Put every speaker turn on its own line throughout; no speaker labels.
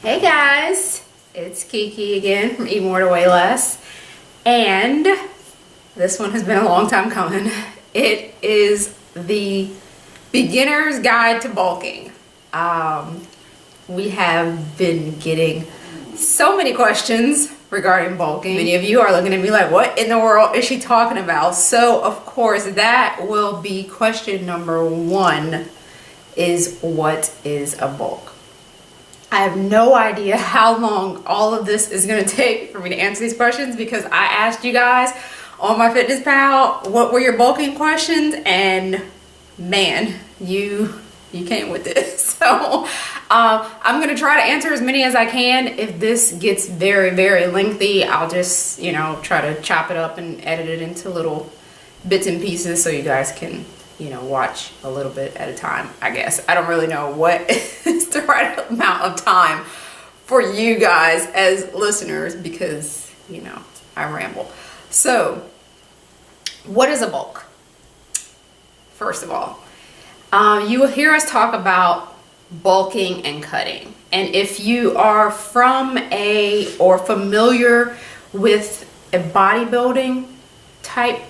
Hey guys, it's Kiki again from Eat More to Weigh Less, and this one has been a long time coming. It is the beginner's guide to bulking. We have been getting so many questions regarding bulking. Many of you are looking at me like, what in the world is she talking about? So of course that will be question number one, is what is a bulk? I have no idea how long all of this is going to take for me to answer these questions, because I asked you guys on my Fitness Pal what were your bulking questions, and man, you came with this. So I'm going to try to answer as many as I can. If this gets very, very lengthy, I'll just, try to chop it up and edit it into little bits and pieces so you guys can watch a little bit at a time, I guess. I don't really know what is the right amount of time for you guys as listeners, because, I ramble. So, what is a bulk? First of all, you will hear us talk about bulking and cutting. And if you are from or familiar with a bodybuilding type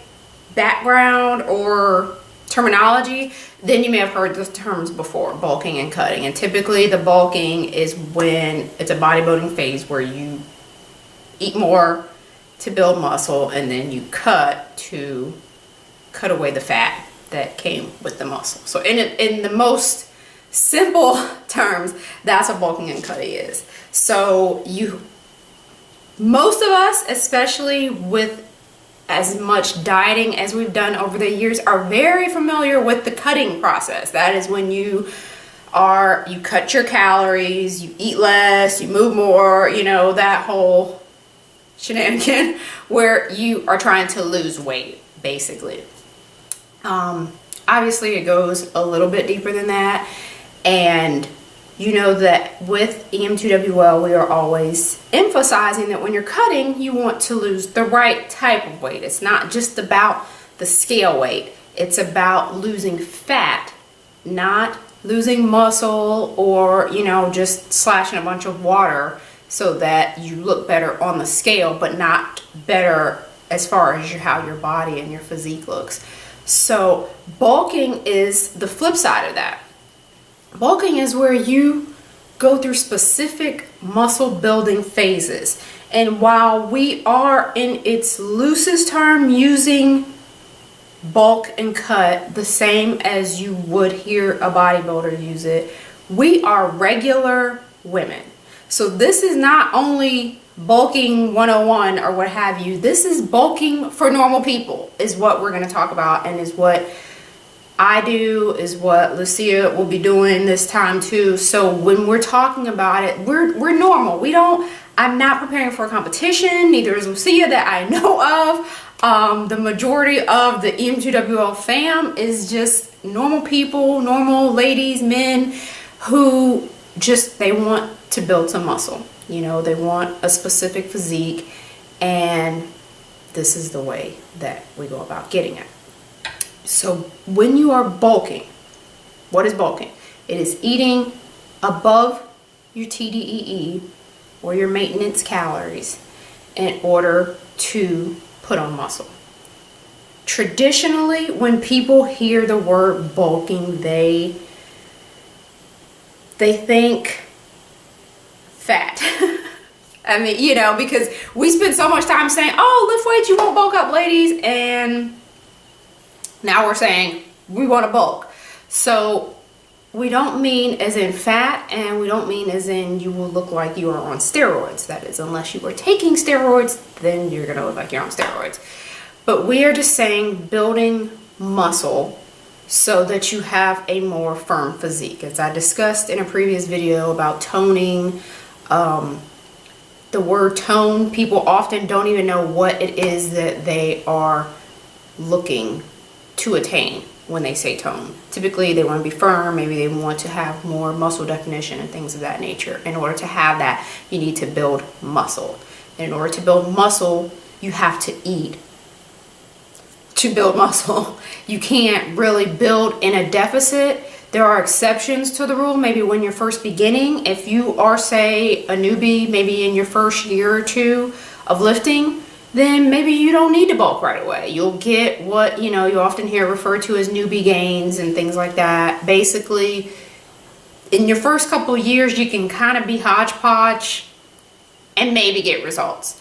background or terminology, then you may have heard those terms before, bulking and cutting. And typically the bulking is when it's a bodybuilding phase where you eat more to build muscle, and then you cut to cut away the fat that came with the muscle. So in the most simple terms, that's what bulking and cutting is. So most of us, especially with as much dieting as we've done over the years, are very familiar with the cutting process. That is when you cut your calories, you eat less, you move more, that whole shenanigan where you are trying to lose weight, basically. Obviously it goes a little bit deeper than that, and you know that with EM2WL, we are always emphasizing that when you're cutting, you want to lose the right type of weight. It's not just about the scale weight. It's about losing fat, not losing muscle or, just slashing a bunch of water so that you look better on the scale, but not better as far as how your body and your physique looks. So bulking is the flip side of that. Bulking is where you go through specific muscle building phases. And while we are in its loosest term using bulk and cut the same as you would hear a bodybuilder use it, we are regular women. So this is not only bulking 101 or what have you, this is bulking for normal people is what we're going to talk about, and is what I do, is what Lucia will be doing this time too. So when we're talking about it, we're normal. I'm not preparing for a competition, neither is Lucia that I know of. The majority of the EM2WL fam is just normal people, normal ladies, men who they want to build some muscle. They want a specific physique, and this is the way that we go about getting it. So when you are bulking, what is bulking? It is eating above your TDEE or your maintenance calories in order to put on muscle. Traditionally, when people hear the word bulking, they think fat. I mean, because we spend so much time saying, oh, lift weights, you won't bulk up, ladies, and now we're saying we want to bulk. So we don't mean as in fat, and we don't mean as in you will look like you are on steroids. That is, unless you are taking steroids, then you're going to look like you're on steroids. But we are just saying building muscle so that you have a more firm physique. As I discussed in a previous video about toning, the word tone, people often don't even know what it is that they are looking to attain when they say tone. Typically they want to be firm, maybe they want to have more muscle definition and things of that nature. In order to have that, you need to build muscle. And in order to build muscle, you have to eat to build muscle. You can't really build in a deficit. There are exceptions to the rule, maybe when you're first beginning. If you are, say, a newbie, maybe in your first year or two of lifting, then maybe you don't need to bulk right away. You'll get what, you often hear referred to as newbie gains and things like that. Basically, in your first couple of years, you can kind of be hodgepodge and maybe get results.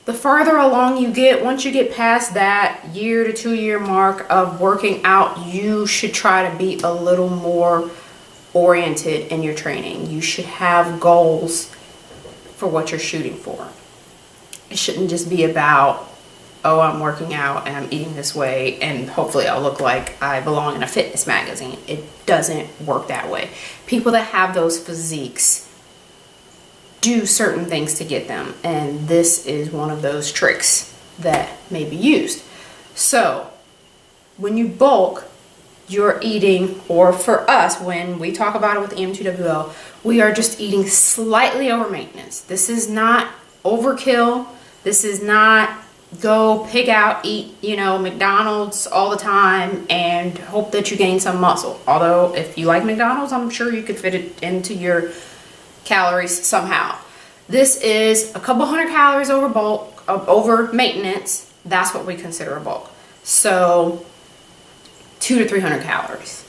The further along you get, once you get past that 1 to 2 year mark of working out, you should try to be a little more oriented in your training. You should have goals for what you're shooting for. It shouldn't just be about, oh, I'm working out and I'm eating this way and hopefully I'll look like I belong in a fitness magazine. It doesn't work that way. People that have those physiques do certain things to get them, and this is one of those tricks that may be used. So when you bulk, you're eating, or for us, when we talk about it with the M2WL, we are just eating slightly over maintenance. This is not overkill. This is not go pig out, eat, McDonald's all the time and hope that you gain some muscle. Although if you like McDonald's, I'm sure you could fit it into your calories somehow. This is a couple hundred calories over bulk, over maintenance. That's what we consider a bulk. So 200 to 300 calories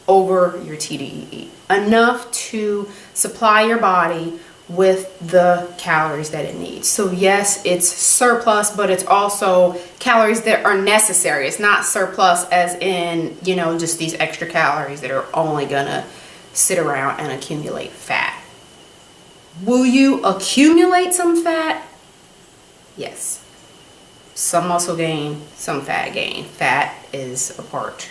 over your TDEE, enough to supply your body with the calories that it needs. So yes, it's surplus, but it's also calories that are necessary. It's not surplus as in, just these extra calories that are only gonna sit around and accumulate fat. Will you accumulate some fat? Yes. Some muscle gain, some fat gain. Fat is a part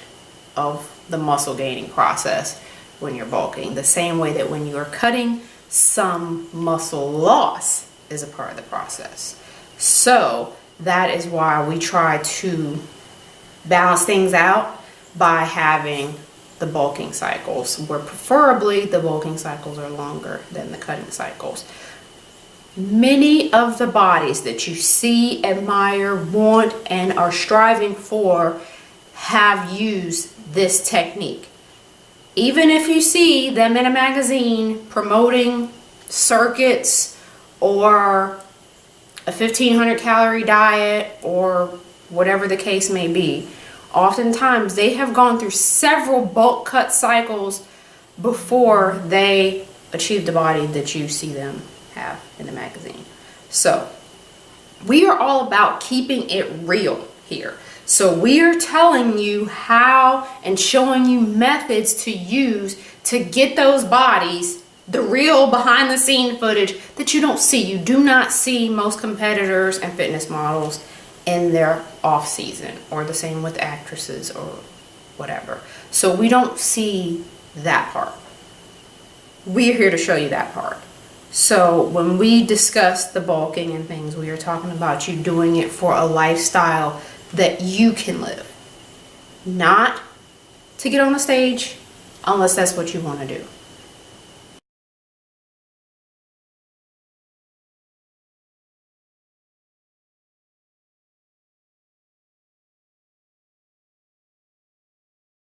of the muscle gaining process when you're bulking. The same way that when you are cutting, some muscle loss is a part of the process. So that is why we try to balance things out by having the bulking cycles, where preferably the bulking cycles are longer than the cutting cycles. Many of the bodies that you see, admire, want, and are striving for have used this technique. Even if you see them in a magazine promoting circuits or a 1500 calorie diet or whatever the case may be, oftentimes they have gone through several bulk cut cycles before they achieve the body that you see them have in the magazine. So we are all about keeping it real here. So we are telling you how and showing you methods to use to get those bodies, the real behind the scene footage that you don't see. You do not see most competitors and fitness models in their off season, or the same with actresses or whatever. So we don't see that part. We're here to show you that part. So when we discuss the bulking and things, we are talking about you doing it for a lifestyle that you can live, not to get on the stage unless that's what you want to do.